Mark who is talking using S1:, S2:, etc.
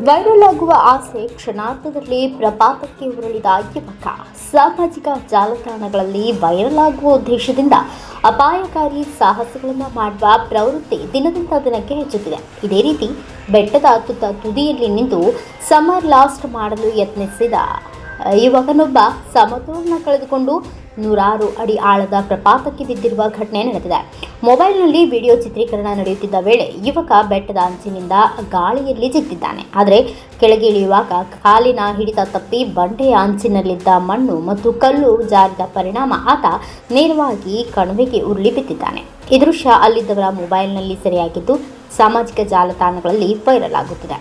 S1: Viral ಆಗುವ ಆಸೆ ಕ್ಷಣಾರ್ಧದಲ್ಲಿ ಪ್ರಪಾತಕ್ಕೆ ಉರುಳಿದ ಯುವಕ. ಸಾಮಾಜಿಕ ಜಾಲತಾಣಗಳಲ್ಲಿ ವೈರಲ್ ಆಗುವ ಉದ್ದೇಶದಿಂದ ಅಪಾಯಕಾರಿ ಸಾಹಸಗಳನ್ನು ಮಾಡುವ ಪ್ರವೃತ್ತಿ ದಿನದಿಂದ ದಿನಕ್ಕೆ ಹೆಚ್ಚುತ್ತಿದೆ. ಇದೇ ರೀತಿ ಬೆಟ್ಟದ ತುದಿಯಲ್ಲಿ ನಿಂತು ಸಮರ್ ಲಾಸ್ಟ್ ಮಾಡಲು ಯತ್ನಿಸಿದ ಯುವಕನೊಬ್ಬ ಸಮತೋಲನ ಕಳೆದುಕೊಂಡು 100 ಅಡಿ ಆಳದ ಪ್ರಪಾತಕ್ಕೆ ಬಿದ್ದಿರುವ ಘಟನೆ ನಡೆದಿದೆ. ಮೊಬೈಲ್ನಲ್ಲಿ ವಿಡಿಯೋ ಚಿತ್ರೀಕರಣ ನಡೆಯುತ್ತಿದ್ದ ವೇಳೆ ಯುವಕ ಬೆಟ್ಟದ ಅಂಚಿನಿಂದ ಗಾಳಿಯಲ್ಲಿ ಜಿದ್ದಿದ್ದಾನೆ. ಆದರೆ ಕೆಳಗೆ ಇಳಿಯುವಾಗ ಕಾಲಿನ ಹಿಡಿತ ತಪ್ಪಿ ಬಂಡೆಯ ಅಂಚಿನಲ್ಲಿದ್ದ ಮಣ್ಣು ಮತ್ತು ಕಲ್ಲು ಜಾರಿದ ಪರಿಣಾಮ ಆತ ನೇರವಾಗಿ ಕಣಿವೆಗೆ ಉರುಳಿ ಬಿದ್ದಿದ್ದಾನೆ. ಈ ದೃಶ್ಯ ಅಲ್ಲಿದ್ದವರ ಮೊಬೈಲ್ನಲ್ಲಿ ಸೆರೆಯಾಗಿದ್ದು ಸಾಮಾಜಿಕ ಜಾಲತಾಣಗಳಲ್ಲಿ ವೈರಲ್ ಆಗುತ್ತಿದೆ.